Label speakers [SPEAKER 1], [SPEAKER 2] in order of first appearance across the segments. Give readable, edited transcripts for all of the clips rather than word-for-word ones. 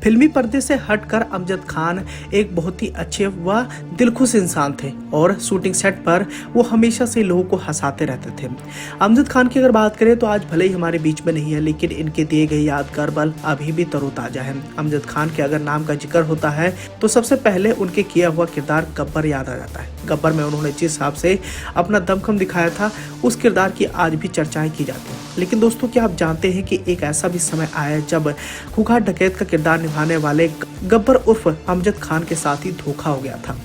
[SPEAKER 1] फिल्मी पर्दे से हटकर अमजद खान एक बहुत ही अच्छे व दिलखुश इंसान थे और शूटिंग सेट पर वो हमेशा से लोगों को हंसाते रहते थे। अमजद खान की अगर बात करें तो आज भले ही हमारे बीच में नहीं है, लेकिन इनके दिए गए यादगार पल अभी भी तरोताजा है। अमजद खान के अगर नाम का जिक्र होता है तो सबसे पहले उनके किया हुआ किरदार गब्बर याद आ जाता है। गब्बर में उन्होंने जिस हिसाब से अपना दमखम दिखाया था, उस किरदार की आज भी चर्चाएं की जाती हैं। लेकिन दोस्तों, क्या आप जानते हैं कि एक ऐसा भी समय आया जब खूंखार डकैत का किरदार निभाने वाले गब्बर उर्फ अमजद खान के साथ ही धोखा हो गया था।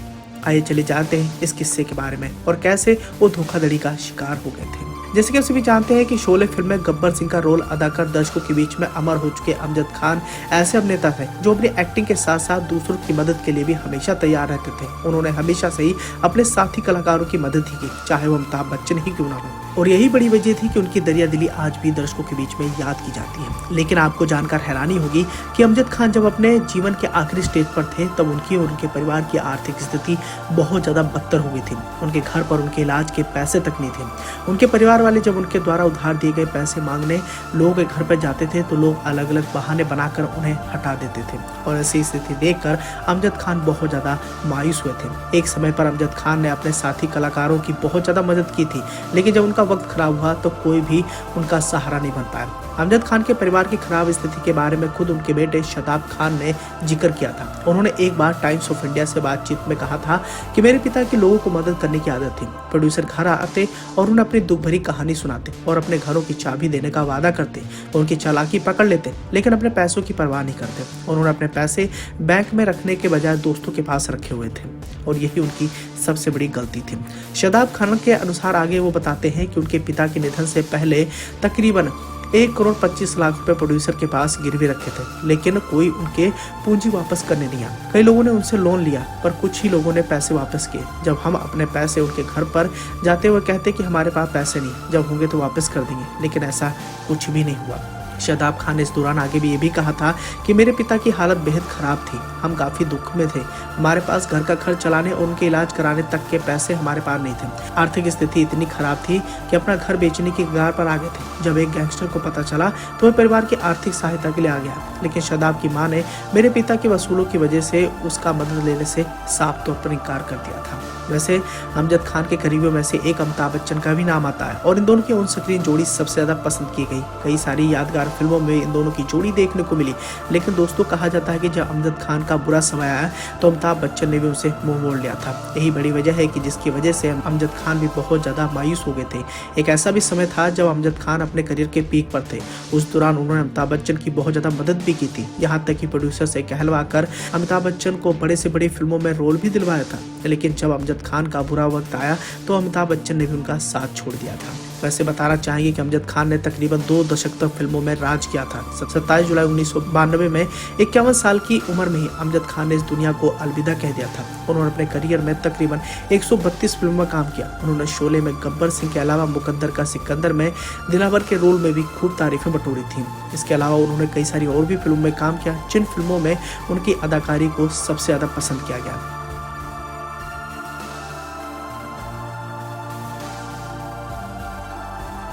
[SPEAKER 1] आइए चले जानते हैं इस किस्से के बारे में और कैसे वो धोखाधड़ी का शिकार हो गए थे। जैसे कि आप सभी जानते हैं कि शोले फिल्म में गब्बर सिंह का रोल अदा कर दर्शकों के बीच में अमर हो चुके अमजद खान ऐसे अभिनेता थे जो अपनी एक्टिंग के साथ साथ दूसरों की मदद के लिए भी हमेशा तैयार रहते थे। उन्होंने हमेशा से ही अपने साथी कलाकारों की मदद ही की, चाहे वो अमिताभ बच्चन ही क्यों ना हो, और यही बड़ी वजह थी कि उनकी दरिया दिली आज भी दर्शकों के बीच में याद की जाती है। लेकिन आपको जानकर हैरानी होगी कि अमजद खान जब अपने जीवन के आखिरी स्टेज पर थे तब उनकी और उनके परिवार की आर्थिक स्थिति बहुत ज्यादा बदतर हो गई थी। उनके घर पर उनके इलाज के पैसे तक नहीं थे। उनके परिवार वाले जब उनके द्वारा उधार दिए गए पैसे मांगने लोगों के घर पर जाते थे तो लोग अलग अलग बहाने बनाकर उन्हें हटा देते थे, और ऐसी स्थिति देखकर अमजद खान बहुत ज्यादा मायूस हुए थे। एक समय पर अमजद खान ने अपने साथी कलाकारों की बहुत ज्यादा मदद की थी, लेकिन जब उनका वक्त खराब हुआ तो कोई भी उनका सहारा नहीं बन पाया। अमजद खान के परिवार की खराब स्थिति के बारे में खुद उनके बेटे शदाब खान ने जिक्र किया था। उन्होंने एक बार टाइम्स ऑफ इंडिया से बातचीत में कहा था कि मेरे पिता की लोगों को मदद करने की आदत थी। प्रोड्यूसर घर आते और उन्हें अपनी दुख भरी कहानी सुनाते और अपने घरों की चाबी देने का वादा करते। उनकी चालाकी पकड़ लेते लेकिन अपने पैसों की परवाह नहीं करते। उन्होंने अपने पैसे बैंक में रखने के बजाय दोस्तों के पास रखे हुए थे और यही उनकी सबसे बड़ी गलती थी। शदाब खान के अनुसार आगे वो बताते हैं कि उनके पिता के निधन से पहले तकरीबन 1,25,00,000 रुपए प्रोड्यूसर के पास गिरवी रखे थे, लेकिन कोई उनके पूंजी वापस करने नहीं आया। कई लोगों ने उनसे लोन लिया पर कुछ ही लोगों ने पैसे वापस किए। जब हम अपने पैसे उनके घर पर जाते हुए कहते कि हमारे पास पैसे नहीं, जब होंगे तो वापस कर देंगे, लेकिन ऐसा कुछ भी नहीं हुआ। शदाब खान ने इस दौरान आगे भी ये भी कहा था कि मेरे पिता की हालत बेहद खराब थी, हम काफी दुख में थे। हमारे पास घर का खर्च चलाने और उनके इलाज कराने तक के पैसे हमारे पास नहीं थे। आर्थिक स्थिति इतनी खराब थी कि अपना घर बेचने की कगार पर आ गए थे। जब एक गैंगस्टर को पता चला तो वह परिवार की आर्थिक सहायता के लिए आ गया, लेकिन शदाब की मां ने मेरे पिता के वसूलों की वजह से उसका मदद लेने से साफ तौर पर इनकार कर दिया था। वैसे अमजद खान के करीबियों में से एक अमिताभ बच्चन का भी नाम आता है और इन दोनों की ऑन स्क्रीन जोड़ी सबसे ज्यादा पसंद की गई। कई सारी यादगार फिल्मों में इन दोनों की जोड़ी देखने को मिली, लेकिन दोस्तों कहा जाता है कि जब अमजद खान का बुरा समय आया तो अमिताभ बच्चन ने भी उनसे मुंह मोड़ लिया था। यही बड़ी वजह है कि जिसकी वजह से अमजद खान भी बहुत ज्यादा मायूस हो गए थे। एक ऐसा भी समय था जब अमजद खान अपने करियर के पीक पर थे। उस दौरान उन्होंने अमिताभ बच्चन की बहुत ज्यादा मदद भी की थी, यहाँ तक कि प्रोड्यूसर से कहलवा कर अमिताभ बच्चन को बड़े से बड़ी फिल्मों में रोल भी दिलवाया था। लेकिन जब अमजद खान का बुरा वक्त आया तो अमिताभ बच्चन ने भी उनका साथ छोड़ दिया था। वैसे बताना चाहेंगे कि अमजद खान ने तकरीबन 2 दशक तक फिल्मों में राज किया था। 27 जुलाई 1992 में 51 साल की उम्र में ही अमजद खान ने इस दुनिया को अलविदा कह दिया था। उन्होंने अपने करियर में तकरीबन 132 फिल्मों में काम किया। उन्होंने शोले में गब्बर सिंह के अलावा मुकद्दर का सिकंदर में दिलावर के रोल में भी खूब तारीफें बटोरी थी। इसके अलावा उन्होंने कई सारी और भी फिल्मों में काम किया जिन फिल्मों में उनकी अदाकारी को सबसे ज्यादा पसंद किया गया।